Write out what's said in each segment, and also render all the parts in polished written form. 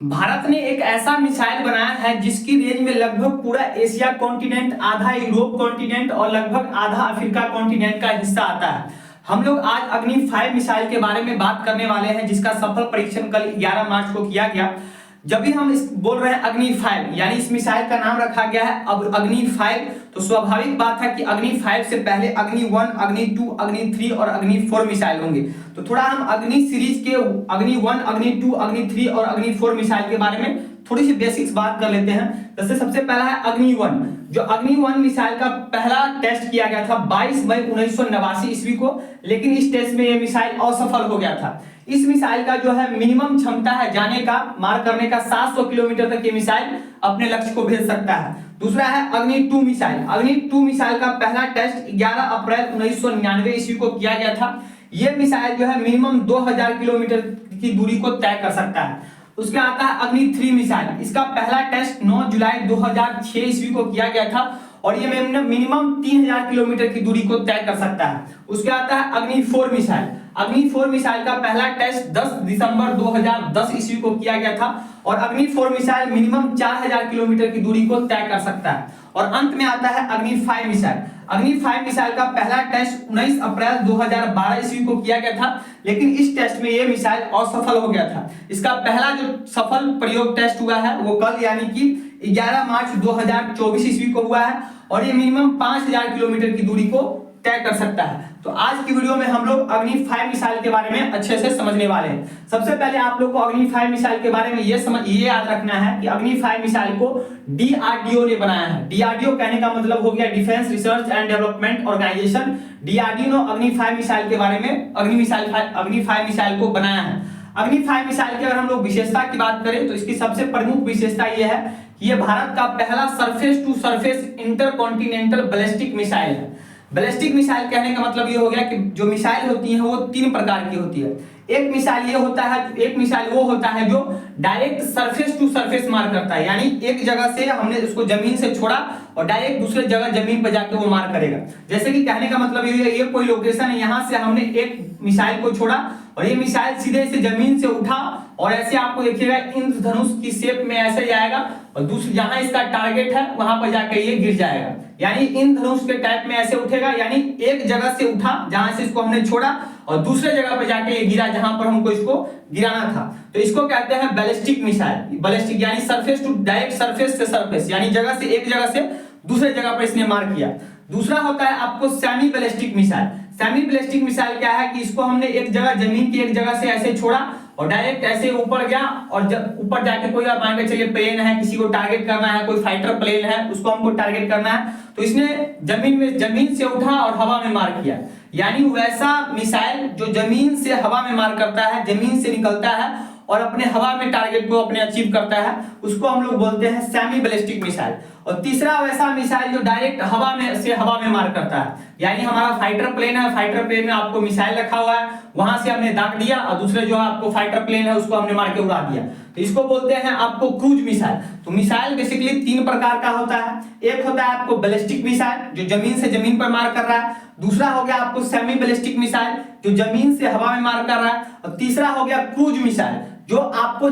भारत ने एक ऐसा मिसाइल बनाया है जिसकी रेंज में लगभग पूरा एशिया कॉन्टिनेंट, आधा यूरोप कॉन्टिनेंट और लगभग आधा अफ्रीका कॉन्टिनेंट का हिस्सा आता है। हम लोग आज अग्नि 5 मिसाइल के बारे में बात करने वाले हैं, जिसका सफल परीक्षण कल 11 मार्च को किया गया। जब भी हम बोल रहे हैं अग्नि 5, यानी इस मिसाइल का नाम रखा गया है अब अग्नि 5, तो स्वाभाविक बात है कि अग्नि 5 से पहले अग्नि 1, अग्नि 2, अग्नि 3 और अग्नि 4 मिसाइल होंगे। तो थोड़ा हम अग्नि सीरीज के अग्नि 1, अग्नि 2, अग्नि 3 और अग्नि 4 मिसाइल के बारे में थोड़ी सी बेसिक्स बात कर लेते हैं। जैसे सबसे पहला है अग्नि 1। जो अग्नि 1 मिसाइल का पहला टेस्ट किया गया था 22 मई 1989 ईस्वी को, लेकिन इस टेस्ट में यह मिसाइल असफल हो गया था। इस मिसाइल का जो है मिनिमम क्षमता है जाने का, मार करने का 700 किलोमीटर तक ये मिसाइल अपने लक्ष्य को भेज सकता है। दूसरा है अग्नि 2 मिसाइल। अग्नि 2 मिसाइल का पहला टेस्ट 11 अप्रैल 1999 ईस्वी को किया गया था। यह मिसाइल जो है मिनिमम 2000 किलोमीटर की दूरी को तय कर सकता है। उसके आता है अग्नि 3 मिसाइल। इसका पहला टेस्ट 9 जुलाई 2006 ईस्वी को किया गया था और ये मिनिमम 3000 किलोमीटर की दूरी को तय कर सकता है। उसके आता है अग्नि 4 मिसाइल। अग्नि 4 मिसाइल का पहला टेस्ट 10 दिसंबर 2010 ईस्वी को किया गया था और अग्नि 4 मिसाइल मिनिमम 4000 किलोमीटर की दूरी को तय कर सकता है। और अंत में आता है अग्नि 5 मिसाइल। अग्नि 5 मिसाइल का पहला टेस्ट 19 अप्रैल 2012 ईस्वी को किया गया था, लेकिन इस टेस्ट में यह मिसाइल असफल हो गया था। इसका पहला जो सफल प्रयोग टेस्ट हुआ है वो कल यानी कि 11 मार्च 2024 ईस्वी को हुआ है और ये मिनिमम 5000 किलोमीटर की दूरी को तय कर सकता है। तो आज की वीडियो में हम लोग अग्नि 5 मिसाइल के बारे में अच्छे से समझने वाले हैं। सबसे पहले आप लोग को अग्नि 5 मिसाइल के बारे में ये याद रखना है कि अग्नि 5 मिसाइल को डीआरडीओ ने बनाया है। डीआरडीओ कहने का मतलब हो गया Defence Research and Development Organisation. DRDO Agni 5 missile के बारे में अग्नि 5 मिसाइल को बनाया है। अग्नि 5 मिसाइल की अगर हम लोग विशेषता की बात करें तो इसकी सबसे प्रमुख विशेषता यह है कि यह भारत का पहला surface to surface intercontinental ballistic missile है। बैलिस्टिक मिसाइल कहने का मतलब ये हो गया कि जो मिसाइल होती है वो 3 प्रकार की होती है। एक मिसाइल वो होता है जो डायरेक्ट सरफेस टू सरफेस मार करता है, यानी एक जगह से हमने उसको जमीन से छोड़ा और डायरेक्ट दूसरे जगह जमीन पर जाके वो मार करेगा। जैसे कि कहने का मतलब ये कोई लोकेशन है, यहाँ से हमने एक मिसाइल को छोड़ा और ये मिसाइल सीधे से जमीन से उठा और ऐसे आपको देखिएगा इंद्रधनुष की शेप में ऐसे जाएगा और दूसरी जहां इसका टारगेट है वहां पर जाकर ये गिर जाएगा। यानी इंद्रधनुष के टाइप में ऐसे उठेगा, यानी एक जगह से उठा जहां से इसको हमने छोड़ा और दूसरे जगह पे जाके ये गिरा जहां पर हमको इसको गिराना था। तो इसको कहते हैं बैलिस्टिक मिसाइल। बैलिस्टिक यानी सरफेस टू डायरेक्ट सरफेस से सरफेस, यानी जगह से एक जगह से दूसरे जगह पर इसने मार किया। दूसरा होता है आपको semi ballistic missile. Semi ballistic missile क्या है कि इसको हमने एक जगह जमीन की एक जगह से ऐसे छोड़ा और डायरेक्ट ऐसे ऊपर गया और जब ऊपर जाके कोई मान के चलिए प्लेन है, किसी को टारगेट करना है, कोई फाइटर प्लेन है उसको हमको टारगेट करना है, तो इसने जमीन से उठा और हवा में मार किया। यानी वैसा मिसाइल जो जमीन से हवा में मार करता है, जमीन से निकलता है और अपने हवा में टारगेट को अपने अचीव करता है, उसको हम लोग बोलते हैं सेमी बैलिस्टिक मिसाइल। और तीसरा वैसा मिसाइल जो डायरेक्ट हवा में मार करता है, यानी हमारा फाइटर प्लेन है, फाइटर प्लेन में आपको मिसाइल रखा हुआ है, वहां से हमने दाग दिया और दूसरे जो आपको फाइटर प्लेन है उसको हमने मार के उड़ा दिया, तो इसको बोलते हैं आपको क्रूज मिसाइल। तो मिसाइल बेसिकली 3 प्रकार का होता है। एक होता है आपको बैलिस्टिक मिसाइल जो जमीन से जमीन पर मार कर रहा है, दूसरा हो गया आपको सेमी बैलिस्टिक मिसाइल जो जमीन से हवा में मार कर रहा है, और तीसरा हो गया क्रूज मिसाइल जो आपको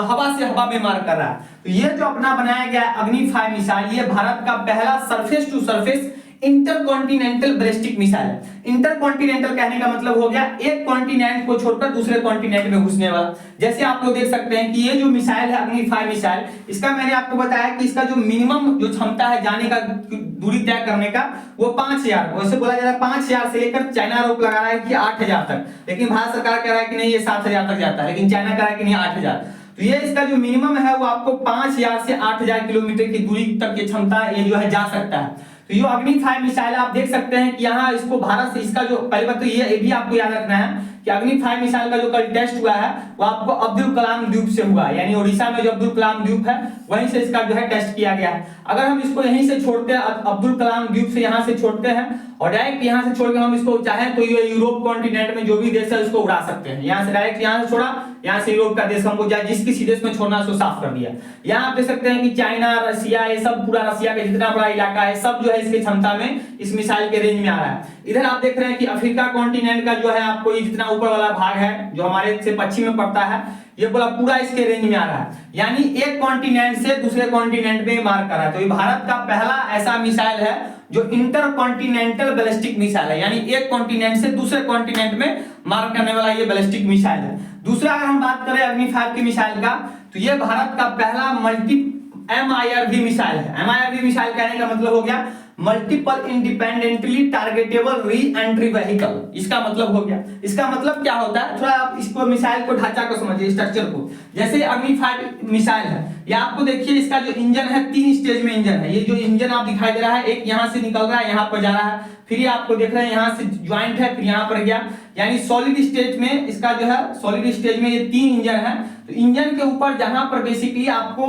हवा से हवा में मार कर रहा है। तो ये जो अपना बनाया गया है अग्नि 5 मिसाइल, ये भारत का पहला surface to surface intercontinental ballistic missile है। इंटरकॉन्टिनेंटल कहने का मतलब हो गया एक कॉन्टिनेंट को छोड़कर दूसरे कॉन्टिनेंट में घुसने वाला। जैसे आप लोग देख सकते हैं कि ये जो मिसाइल है अग्नि 5 मिसाइल, इसका मैंने आपको बताया कि इसका जो मिनिमम जो क्षमता है जाने का दूरी तय करने का वो 5000, वैसे बोला जा रहा है 5000 से लेकर चाइना रोक लगा रहा है कि 8000 तक, लेकिन भारत सरकार कह रहा है कि नहीं ये 7000 तक जाता है, लेकिन चाइना कह रहा है कि नहीं 8000। तो ये इसका जो मिनिमम है वो आपको 5000 से 8000 किलोमीटर की दूरी तक ये क्षमता ये जो है जा सकता है। तो ये अग्नि 5 मिसाइल आप देख सकते हैं कि यहाँ इसको भारत से इसका जो पहले बात तो ये भी आपको याद रखना है कि अग्नि 5 मिसाइल का जो कल टेस्ट हुआ है वो आपको अब्दुल कलाम द्वीप से हुआ है, यानी ओडिशा में जो अब्दुल कलाम द्वीप है वहीं से इसका जो है टेस्ट किया गया है। अगर हम इसको यहीं से छोड़ते हैं, अब्दुल कलाम द्वीप से यहाँ से छोड़ते हैं और डायरेक्ट यहाँ से छोड़ के हम इसको चाहे तो ये यूरोप कॉन्टिनेंट में जो भी देश है उसको उड़ा सकते हैं। यहाँ से डायरेक्ट यहाँ से छोड़ा, यहाँ से यूरोप का देश हमको जिस किसी देश में छोड़ना उसको साफ कर दिया। यहाँ आप देख सकते हैं कि चाइना, रसिया, ये सब पूरा रसिया का जितना बड़ा इलाका है सब जो है इसकी क्षमता में इस मिसाइल के रेंज में आ रहा है। इधर आप देख रहे हैं कि अफ्रीका कॉन्टिनेंट का जो है आपको ये जितना ऊपर वाला भाग है जो हमारे से पश्चिम में पड़ता है, ये बोला पूरा इसके रेंज में आ रहा है, यानी एक कॉन्टिनेंट से दूसरे कॉन्टिनेंट में मार कर रहा है। तो ये भारत का पहला ऐसा मिसाइल है जो इंटर कॉन्टिनेंटल बैलिस्टिक मिसाइल है, यानी एक कॉन्टिनेंट से दूसरे कॉन्टिनेंट में मार करने वाला ये बैलिस्टिक मिसाइल है। दूसरा अगर हम बात करें अग्नि 5 की मिसाइल का, तो ये भारत का पहला मल्टी MIRV मिसाइल है। MIRV मिसाइल कहने का मतलब हो गया multiple independently targetable re entry vehicle, इसका मतलब हो गया। इसका मतलब क्या होता है, थोड़ा आप इसको मिसाइल को ढांचा को समझिए, स्ट्रक्चर को। जैसे अग्नि 5 मिसाइल है, ये आपको देखिए इसका जो इंजन है 3 स्टेज में इंजन है। ये जो इंजन आप दिखाई दे रहा है, एक यहाँ से निकल रहा है, यहाँ पर जा रहा है, फिर ये आपको देख रहे हैं यहाँ से ज्वाइंट है, फिर यहाँ पर गया, यानी सॉलिड स्टेज में इसका जो है सॉलिड स्टेज में ये 3 इंजन है। तो इंजन के ऊपर जहां पर बेसिकली आपको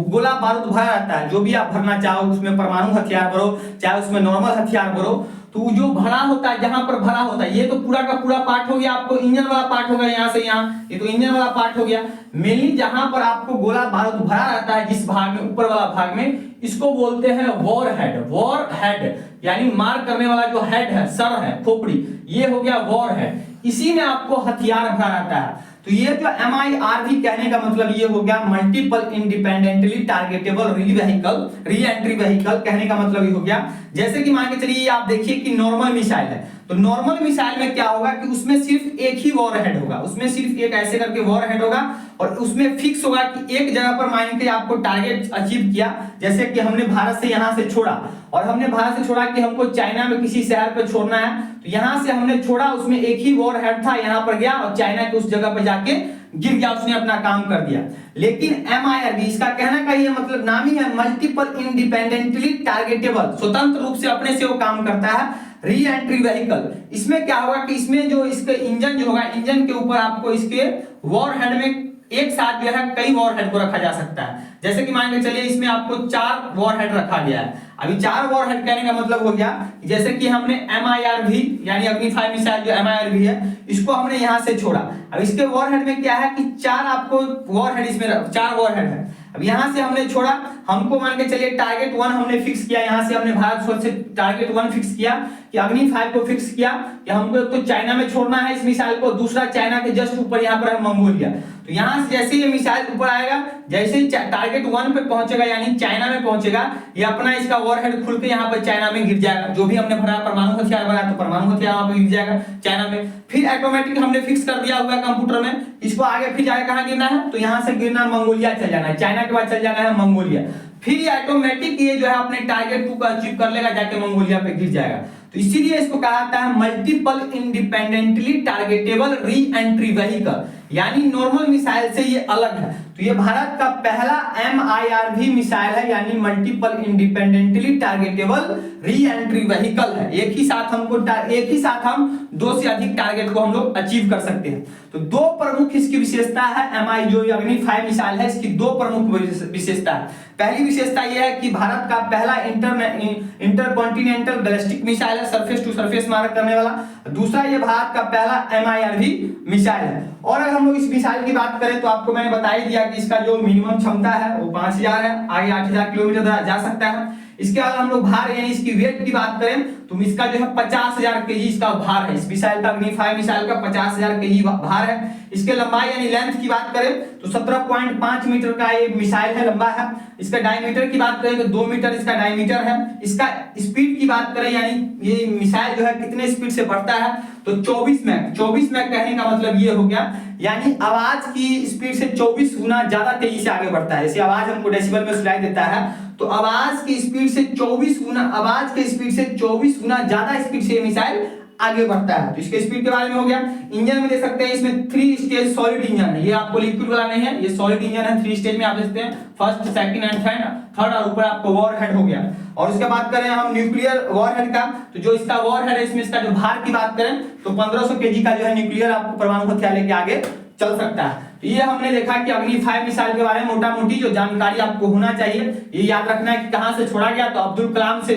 गोला बारूद भरा रहता है, जो भी आप भरना चाहो, उसमें परमाणु हथियार भरो चाहे उसमें नॉर्मल हथियार भरो, तो जो भरा होता है, जहां पर भरा होता है, ये तो पूरा का पूरा पार्ट हो गया, आपको इंजन वाला पार्ट होगा यहाँ से यहाँ, ये तो इंजन वाला पार्ट हो गया। मेनली जहां पर आपको गोला बारूद भरा रहता है, जिस भाग में, ऊपर वाला भाग में, इसको बोलते हैं वॉर हेड। वॉर हेड यानी मार करने वाला जो हेड है, सर है, खोपड़ी, ये हो गया वॉर हेड। इसी में आपको हथियार भरा रहता है। तो ये जो MIRV कहने का मतलब ये हो गया multiple independently targetable re entry vehicle, कहने का मतलब ये हो गया। जैसे कि मान के चलिए आप देखिए कि नॉर्मल मिसाइल है, तो नॉर्मल मिसाइल में क्या होगा कि उसमें सिर्फ एक ही वॉर हेड होगा, उसमें सिर्फ एक ऐसे करके वॉर हेड होगा, और उसमें फिक्स होगा कि एक जगह पर मान के आपको टारगेट अचीव किया। जैसे कि हमने भारत से यहां से छोड़ा, और हमने भारत से छोड़ा कि हमको चाइना में किसी शहर पे छोड़ना है, तो यहां से हमने छोड़ा, उसमें एक ही वॉर हेड था, यहां पर गया और चाइना के उस जगह पर जाके गिर गया, उसने अपना काम कर दिया। लेकिन MIRV, इसका कहने का ये मतलब नाम ही है मल्टीपल इंडिपेंडेंटली टारगेटेबल, स्वतंत्र रूप से अपने से वो काम करता है, री एंट्री व्हीकल। इसमें क्या होगा कि इसमें जो इसके इंजन जो होगा, इंजन के ऊपर आपको इसके वॉर हेड में एक साथ जो है कई वॉर हेड को रखा जा सकता है। जैसे कि मान के चलिए इसमें आपको 4 वॉर हेड रखा गया है। अभी 4 वॉर हेड कहने का मतलब हो गया, जैसे कि हमने MIRV यानी अग्नि 5 मिसाइल जो MIRV है, इसको हमने यहां से छोड़ा। अब इसके वॉर हेड में क्या है कि 4 आपको वॉर हेड, इसमें 4 वॉर हेड है। अब यहां से हमने छोड़ा, हमको मान के चलिए टारगेट 1 हमने फिक्स किया, यहां से हमने भारत से टारगेट 1 फिक्स किया कि अग्नि 5 को फिक्स किया कि हमको एक तो चाइना में छोड़ना है इस मिसाइल को, दूसरा चाइना के जस्ट ऊपर यहाँ पर है मंगोलिया। तो यहां से जैसे ये मिसाइल ऊपर आएगा, जैसे ही टारगेट 1 पे पहुंचेगा यानी चाइना में पहुंचेगा, ये अपना इसका वॉरहेड खुल के यहाँ पर चाइना में गिर जाएगा। जो भी हमने भरा परमाणु हथियार भरा तो परमाणु हथियार वहां पर गिर जाएगा चाइना में। फिर ऑटोमेटिक हमने फिक्स कर दिया हुआ कंप्यूटर में, इसको आगे फिर जाके कहां गिरना है, तो यहां से गिरना मंगोलिया चल जाना है, चाइना के बाद चल जाना है मंगोलिया। फिर ये ऑटोमेटिक ये जो है अपने टारगेट 2 को अचीव कर लेगा, जाके मंगोलिया पे गिर जाएगा। तो इसीलिए इसको कहा जाता है multiple independently targetable re entry vehicle, यानी नॉर्मल मिसाइल से ये अलग है। तो ये भारत का पहला MIRV मिसाइल है, यानी multiple independently targetable re entry vehicle है। एक ही साथ हम 2 से अधिक टारगेट को हम लोग अचीव कर सकते हैं। तो 2 प्रमुख इसकी विशेषता है, जो अग्नि 5 मिसाइल है, इसकी 2 प्रमुख विशेषता है। पहली विशेषता यह है कि भारत का पहला इंटरकॉन्टिनेंटल बैलिस्टिक मिसाइल है, सरफेस टू सरफेस मार करने वाला। दूसरा, ये भारत का पहला MIRV मिसाइल है। और अगर हम लोग इस मिसाइल की बात करें तो आपको मैंने बता ही दिया कि इसका जो मिनिमम क्षमता है वो 5000 है, आगे 8000 किलोमीटर जा सकता है। इसके बाद हम लोग भार यानी इसकी वेट की बात करें तो इसका जो है 50,000 केजी इसका भार है। इस मिसाइल का, अग्नि 5 मिसाइल का 50,000 केजी भार है। इसके लंबाई यानी लेंथ की बात करें तो 17.5 मीटर का ये मिसाइल है, लंबा है। इसका डायमीटर की बात करें तो 2 मीटर इसका डायमीटर है। इसका स्पीड की बात करें यानी ये मिसाइल जो है कितने स्पीड से बढ़ता है तो 24 मैक कहने का मतलब ये हो गया, यानी आवाज की स्पीड से 24 गुना ज्यादा तेजी से आगे बढ़ता है। जैसे आवाज हमको डेसिबल में सुनाई देता है, तो आवाज की स्पीड से 24 गुना ज्यादा स्पीड से मिसाइल आगे बढ़ता है। तो इसके स्पीड के बारे में हो गया। इंजन में देख सकते हैं इसमें 3 स्टेज सॉलिड इंजन है, ये आपको लिक्विड वाला नहीं है, ये सॉलिड इंजन है। 3 स्टेज में आप देखते हैं, फर्स्ट, सेकंड एंड थर्ड, और ऊपर आपको वॉर हेड हो गया। और उसके बात करें हम न्यूक्लियर वॉर हेड का, तो जो इसका वॉर हेड है, इसमें इसका जो भार की बात करें तो 1500 केजी का जो है न्यूक्लियर आपको परमाणु हथियार लेके आगे चल सकता है। तो ये हमने देखा कि अग्नि 5 मिसाइल के बारे में मोटा मोटी जो जानकारी आपको होना चाहिए, ये याद रखना है कि कहां से छोड़ा गया, तो अब्दुल कलाम से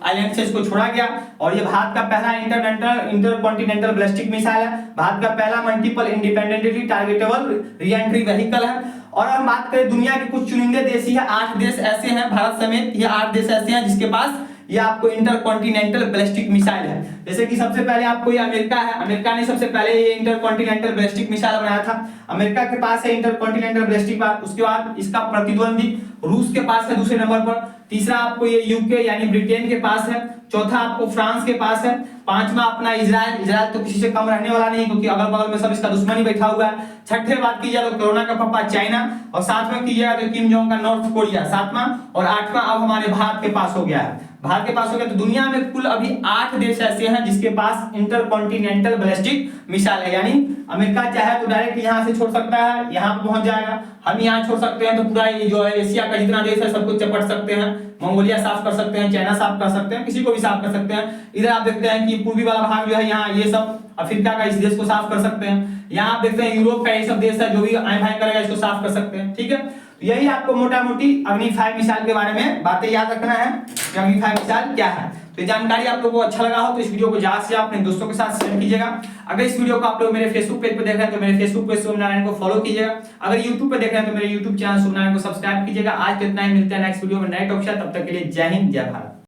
आइलैंड से इसको छोड़ा गया। और ये भारत का पहला इंटरकॉन्टिनेंटल बैलिस्टिक मिसाइल है, भारत का पहला multiple independently targetable re entry vehicle है। और हम बात करें दुनिया के कुछ चुनिंदे देश, 8 देश ऐसे हैं भारत समेत, ये 8 देश ऐसे हैं जिसके पास ये आपको इंटरकॉन्टिनेंटल बैलिस्टिक मिसाइल है। जैसे कि सबसे पहले आपको ये अमेरिका है, अमेरिका ने सबसे पहले ये इंटरकॉन्टिनेंटल बैलिस्टिक मिसाइल बनाया था। अमेरिका के पास है इंटरकॉन्टिनेंटल बैलिस्टिक, उसके बाद इसका प्रतिद्वंदी रूस के पास है दूसरे नंबर पर, तीसरा आपको ये यूके यानी ब्रिटेन के पास है, चौथा आपको फ्रांस के पास है, पांचवा अपना इजराइल, इजराइल तो किसी से कम रहने वाला नहीं क्योंकि अगल बगल में सब इसका दुश्मन ही बैठा हुआ है। छठे बात कीजिए तो कोरोना का पप्पा चाइना, और सातवां कीजिएगा तो किम जोंग का नॉर्थ कोरिया, सातवां, और आठवां अब हमारे भारत के पास हो गया है। भारत के पास हो गया तो दुनिया में कुल अभी 8 देश ऐसे हैं जिसके पास इंटरकॉन्टिनेंटल बैलिस्टिक मिसाइल है। यानी अमेरिका चाहे तो डायरेक्ट यहां से छोड़ सकता है, यहां पहुंच जाएगा, हम यहां छोड़ सकते हैं तो पूरा ये जो है एशिया का जितना देश है सबको चपट सकते हैं, मंगोलिया साफ कर सकते हैं, चाइना साफ कर सकते हैं, किसी को भी साफ कर सकते हैं। इधर आप देखते हैं कि पूर्वी वाला भाग जो है यहाँ ये सब अफ्रीका का इस देश को साफ कर सकते हैं। यहाँ आप देखते हैं यूरोप का ये सब देश है जो भी आए भाई करेगा इसको साफ कर सकते हैं। ठीक है, तो यही आपको मोटा मोटी अग्नि 5 मिसाइल के बारे में बातें याद रखना है कि अग्नि 5 मिसाइल क्या है। तो ये जानकारी आप लोगों को अच्छा लगा हो तो इस वीडियो को ज्यादा से अपने दोस्तों के साथ शेयर कीजिएगा। अगर इस वीडियो को आप लोग मेरे फेसबुक पेज पे देख रहे हैं तो मेरे फेसबुक पेज शुभ नारायण को फॉलो कीजिएगा। अगर यूट्यूब पे देख रहे हैं तो मेरे यूट्यूब चैनल शुभ नारायण को सब्सक्राइब कीजिएगा। आज कितना ही, मिलते हैं नेक्स्ट वीडियो में नए टॉपिक से, तब तक के लिए जय हिंद जय भारत।